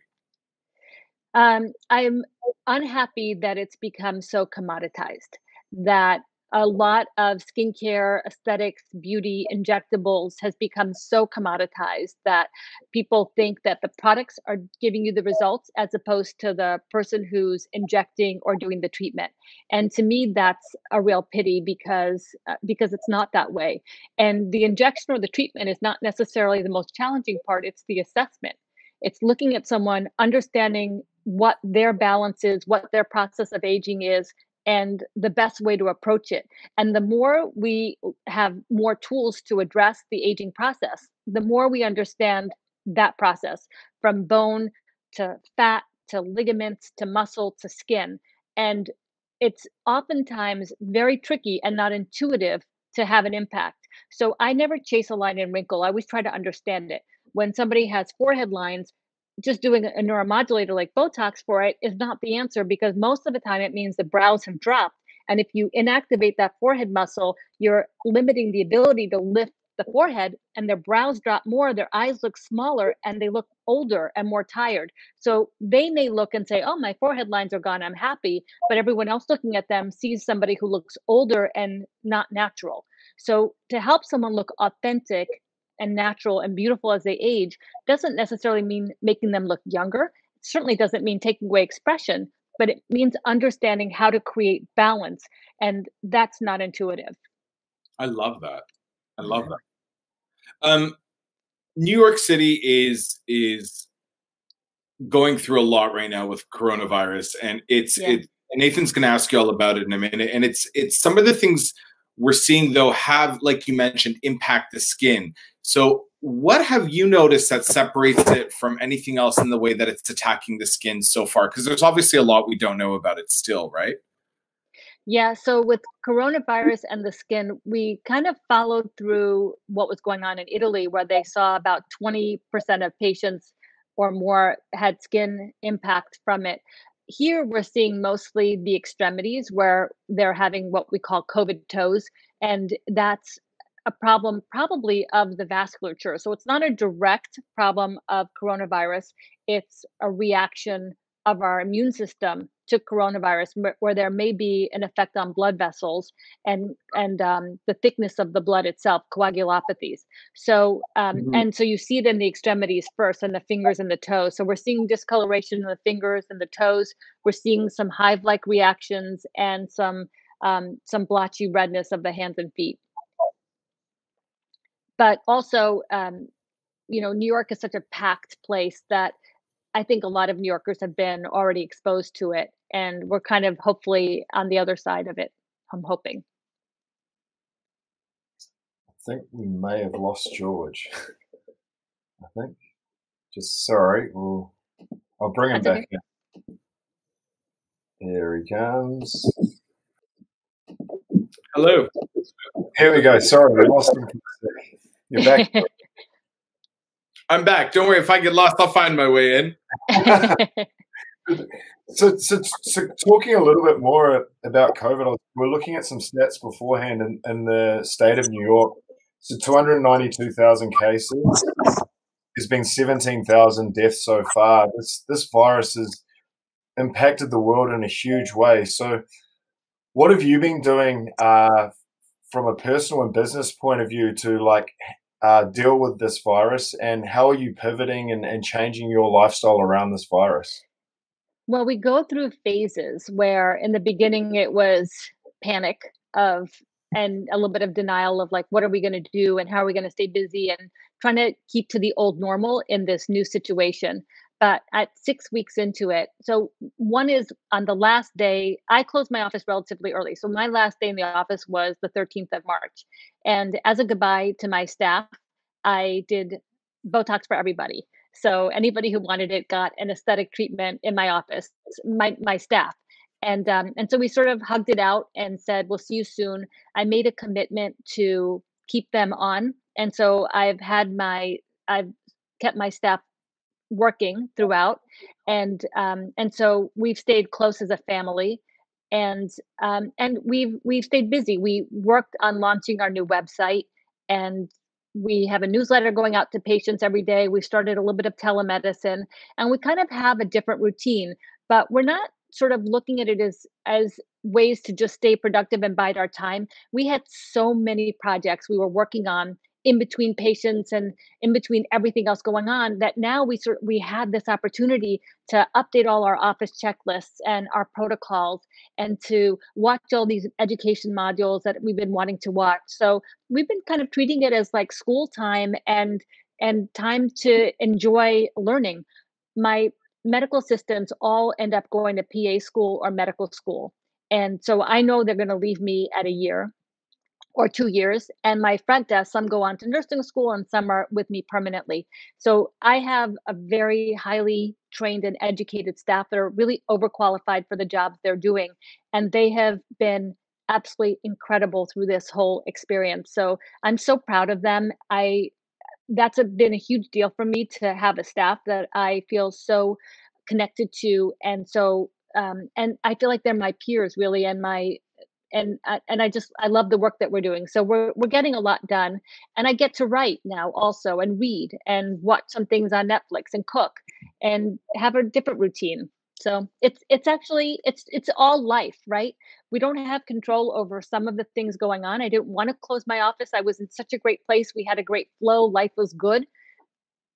I'm unhappy that it's become so commoditized, that a lot of skincare, aesthetics, beauty, injectables has become so commoditized that people think that the products are giving you the results as opposed to the person who's injecting or doing the treatment. And to me, that's a real pity because it's not that way. And the injection or the treatment is not necessarily the most challenging part. It's the assessment. It's looking at someone, understanding what their balance is, what their process of aging is, and the best way to approach it. And the more we have more tools to address the aging process, the more we understand that process, from bone to fat to ligaments to muscle to skin. And it's oftentimes very tricky and not intuitive to have an impact. So I never chase a line and wrinkle. I always try to understand it. When somebody has forehead lines, just doing a neuromodulator like Botox for it is not the answer, because most of the time it means the brows have dropped. And if you inactivate that forehead muscle, you're limiting the ability to lift the forehead, and their brows drop more, their eyes look smaller, and they look older and more tired. So they may look and say, "Oh, my forehead lines are gone, I'm happy." But everyone else looking at them sees somebody who looks older and not natural. So to help someone look authentic and natural and beautiful as they age doesn't necessarily mean making them look younger. It certainly doesn't mean taking away expression, but it means understanding how to create balance. And that's not intuitive. I love that. I love that. New York City is going through a lot right now with coronavirus, and Yeah. Nathan's going to ask you all about it in a minute. And it's some of the things we're seeing, though, have, like you mentioned, impact the skin. So what have you noticed that separates it from anything else in the way that it's attacking the skin so far? Because there's obviously a lot we don't know about it still, right? Yeah, so with coronavirus and the skin, we kind of followed through what was going on in Italy, where they saw about 20% of patients or more had skin impact from it. Here, we're seeing mostly the extremities where they're having what we call COVID toes, and that's a problem probably of the vasculature. So it's not a direct problem of coronavirus, it's a reaction of our immune system to coronavirus, where there may be an effect on blood vessels and the thickness of the blood itself, coagulopathies. So Mhm. and so you see it in the extremities first, and the fingers and the toes. So we're seeing discoloration in the fingers and the toes. We're seeing some hive-like reactions and some blotchy redness of the hands and feet. But also, New York is such a packed place that I think a lot of New Yorkers have been already exposed to it, and we're kind of hopefully on the other side of it. I'm hoping. I think we may have lost George. I think. Just sorry. I'll bring him That's back okay. in. Here he comes. Hello. Here we go. Sorry, we lost him. You're back. I'm back. Don't worry. If I get lost, I'll find my way in. So talking a little bit more about COVID, we're looking at some stats beforehand in the state of New York. So 292,000 cases. There's been 17,000 deaths so far. This virus has impacted the world in a huge way. So what have you been doing from a personal and business point of view to deal with this virus, and how are you pivoting and changing your lifestyle around this virus? Well, we go through phases where in the beginning it was panic of and a little bit of denial of like, what are we going to do and how are we going to stay busy and trying to keep to the old normal in this new situation. But at 6 weeks into it, so one is on the last day, I closed my office relatively early. So my last day in the office was the 13th of March. And as a goodbye to my staff, I did Botox for everybody. So anybody who wanted it got an aesthetic treatment in my office, my staff. And so we sort of hugged it out and said, "We'll see you soon." I made a commitment to keep them on, and so I've kept my staff working throughout, and so we've stayed close as a family, and we've stayed busy. We worked on launching our new website, and we have a newsletter going out to patients every day. We started a little bit of telemedicine, and we kind of have a different routine, but we're not sort of looking at it as ways to just stay productive and bide our time. We had so many projects we were working on in between patients and in between everything else going on, that now we had this opportunity to update all our office checklists and our protocols, and to watch all these education modules that we've been wanting to watch. So we've been kind of treating it as like school time and time to enjoy learning. My medical assistants all end up going to PA school or medical school, and so I know they're going to leave me at a year or 2 years. And my front desk, some go on to nursing school and some are with me permanently. So I have a very highly trained and educated staff that are really overqualified for the jobs they're doing. And they have been absolutely incredible through this whole experience. So I'm so proud of them. been a huge deal for me to have a staff that I feel so connected to, and so and I feel like they're my peers really, and I love the work that we're doing. So we're getting a lot done, and I get to write now also, and read, and watch some things on Netflix, and cook, and have a different routine. So it's actually it's all life, right? We don't have control over some of the things going on. I didn't want to close my office. I was in such a great place. We had a great flow. Life was good,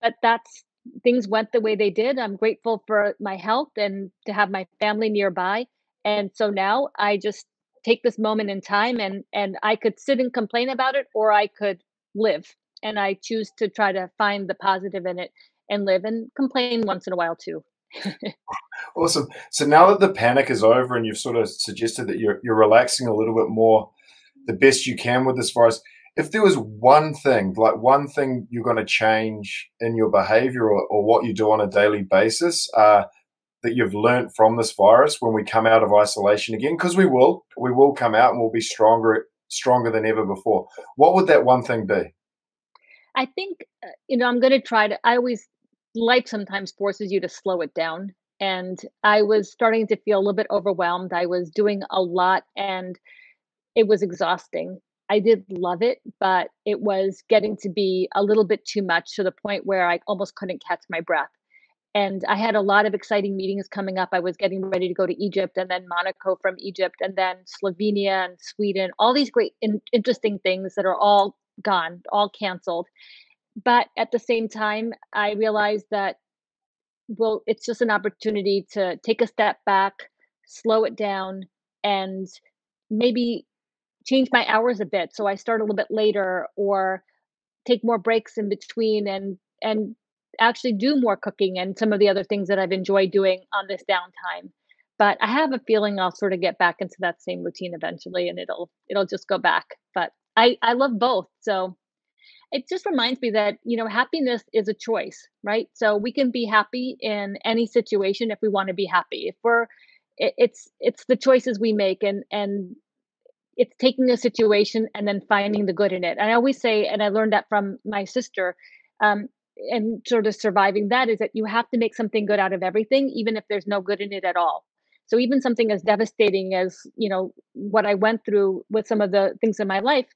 but that's things went the way they did. I'm grateful for my health and to have my family nearby. And so now I just take this moment in time, and I could sit and complain about it, or I could live. And I choose to try to find the positive in it and live, and complain once in a while too. Awesome. So now that the panic is over and you've sort of suggested that you're relaxing a little bit more, the best you can with this virus, if there was one thing, like one thing you're going to change in your behavior or what you do on a daily basis that you've learned from this virus when we come out of isolation again, because we will come out and we'll be stronger than ever before, what would that one thing be? I think, I'm going to try to, life sometimes forces you to slow it down. And I was starting to feel a little bit overwhelmed. I was doing a lot, and it was exhausting. I did love it, but it was getting to be a little bit too much, to the point where I almost couldn't catch my breath. And I had a lot of exciting meetings coming up. I was getting ready to go to Egypt, and then Monaco from Egypt, and then Slovenia and Sweden, all these great, interesting things that are all gone, all canceled. But at the same time, I realized that, well, it's just an opportunity to take a step back, slow it down, and maybe change my hours a bit. So I start a little bit later, or take more breaks in between, and actually do more cooking and some of the other things that I've enjoyed doing on this downtime. But I have a feeling I'll sort of get back into that same routine eventually, and it'll just go back. But I love both. So it just reminds me that, happiness is a choice, right? So we can be happy in any situation if we want to be happy. If we're it's the choices we make, and it's taking a situation and then finding the good in it. And I always say, and I learned that from my sister, um, and sort of surviving that, is that you have to make something good out of everything, even if there's no good in it at all. So even something as devastating as, what I went through with some of the things in my life,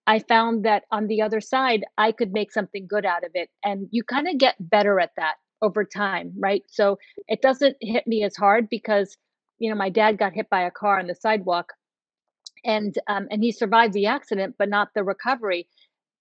I found that on the other side, I could make something good out of it. And you kind of get better at that over time, right? So it doesn't hit me as hard because, my dad got hit by a car on the sidewalk, and he survived the accident, but not the recovery.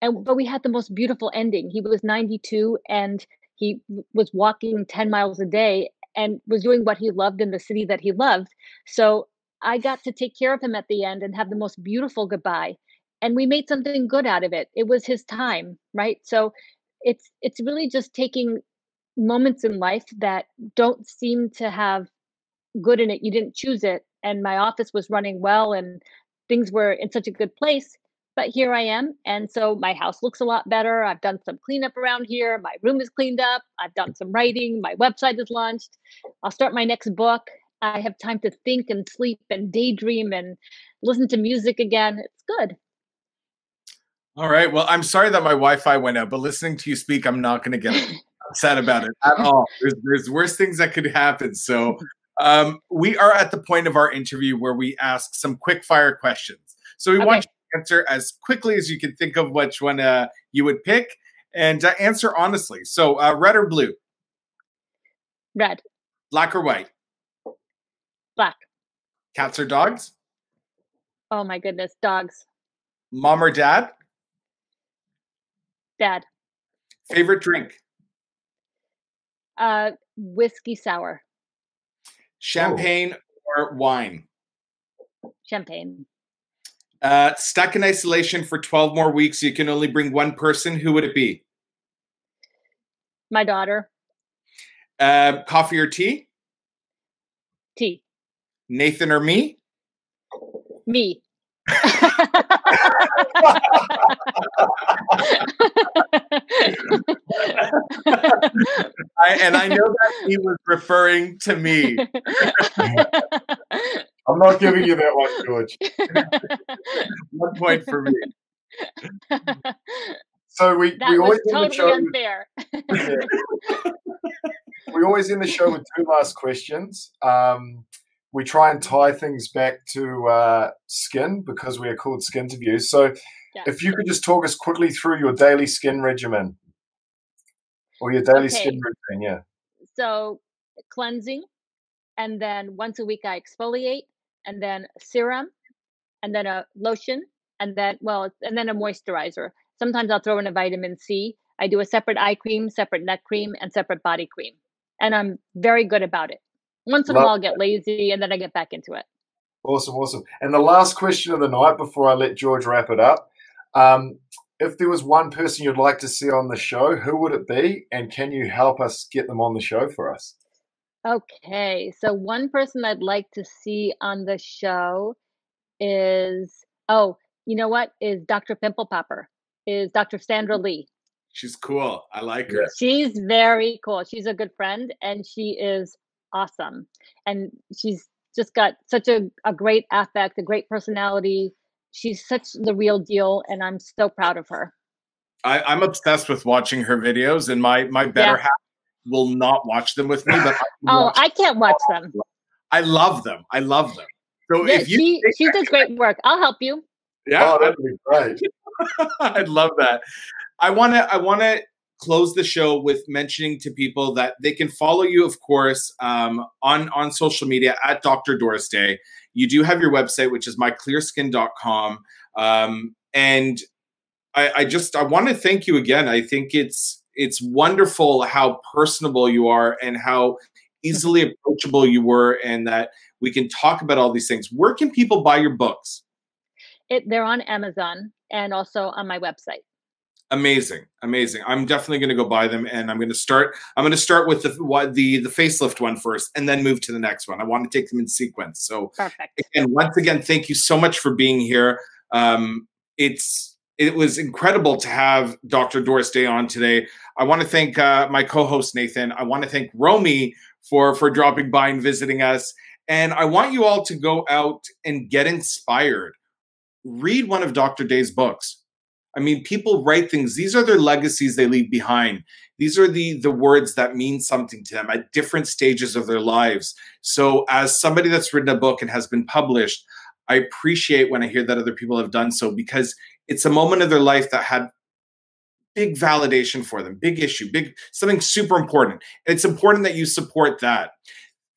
But we had the most beautiful ending. He was 92, and he was walking 10 miles a day, and was doing what he loved in the city that he loved. So I got to take care of him at the end and have the most beautiful goodbye. And we made something good out of it. It was his time, right? So it's really just taking moments in life that don't seem to have good in it. You didn't choose it. And my office was running well, and things were in such a good place. But here I am. And so my house looks a lot better. I've done some cleanup around here. My room is cleaned up. I've done some writing. My website is launched. I'll start my next book. I have time to think and sleep and daydream and listen to music again. It's good. All right. Well, I'm sorry that my Wi-Fi went out, but listening to you speak, I'm not going to get upset about it at all. There's worse things that could happen. So we are at the point of our interview where we ask some quick fire questions. So we want you to answer as quickly as you can think of which one you would pick, and answer honestly. So red or blue? Red. Black or white? Black. Cats or dogs? Oh my goodness, dogs. Mom or dad? Dad. Favorite drink? Whiskey sour. Champagne or wine? Champagne. Stuck in isolation for 12 more weeks. You can only bring one person. Who would it be? My daughter. Coffee or tea? Tea. Nathan or me? Me. I know that he was referring to me. I'm not giving you that one, George. 1 point for me. So we That always was end the totally show. unfair. We always end the show with two last questions. We try and tie things back to skin because we are called Skinterviews. So Yeah. if you could just talk us quickly through your daily skin regimen or your daily Okay. skin routine. Yeah. So cleansing, and then once a week I exfoliate, and then serum, and then a lotion, and then a moisturizer. Sometimes I'll throw in a vitamin C. I do a separate eye cream, separate neck cream, and separate body cream. And I'm very good about it. Once in a Love while I'll get lazy and then I get back into it. Awesome, awesome. And the last question of the night before I let George wrap it up. If there was one person you'd like to see on the show, who would it be? And can you help us get them on the show for us? Okay. So one person I'd like to see on the show is, you know what? Is Dr. Pimple Popper, is Dr. Sandra Lee. She's cool. I like her. She's very cool. She's a good friend and she is awesome. And she's just got such a great affect, a great personality. She's such the real deal and I'm so proud of her. I'm obsessed with watching her videos, and my better half will not watch them with me. But I can't watch them. I love them. I love them. So Yeah, if you she does great work. I'll help you. Yeah, that'd be great. I'd love that. I want to close the show with mentioning to people that they can follow you, of course, on social media at Dr. Doris Day. You do have your website, which is myclearskin.com. And I want to thank you again. I think it's wonderful how personable you are and how easily approachable you were, and that we can talk about all these things. Where can people buy your books? They're on Amazon and also on my website. Amazing, amazing. I'm definitely going to go buy them, and I'm going to start with the facelift one first, and then move to the next one. I want to take them in sequence. So, perfect. And once again, thank you so much for being here. It was incredible to have Dr. Doris Day on today. I want to thank my co-host Nathan. I want to thank Romy for dropping by and visiting us. And I want you all to go out and get inspired. Read one of Dr. Day's books. I mean, people write things. These are their legacies they leave behind. These are the words that mean something to them at different stages of their lives. So as somebody that's written a book and has been published, I appreciate when I hear that other people have done so, because it's a moment of their life that had big validation for them, big issue, something super important. It's important that you support that.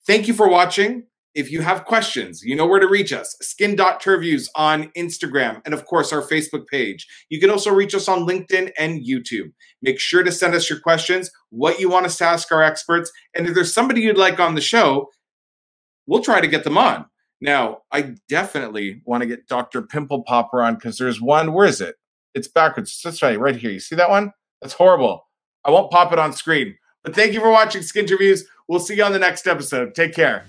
Thank you for watching. If you have questions, you know where to reach us. Skin.Terviews on Instagram, and of course our Facebook page. You can also reach us on LinkedIn and YouTube. Make sure to send us your questions, what you want us to ask our experts, and if there's somebody you'd like on the show, we'll try to get them on. Now, I definitely want to get Dr. Pimple Popper on, because there's one. Where is it? It's backwards. That's right here. You see that one? That's horrible. I won't pop it on screen. But thank you for watching Skinterviews. We'll see you on the next episode. Take care.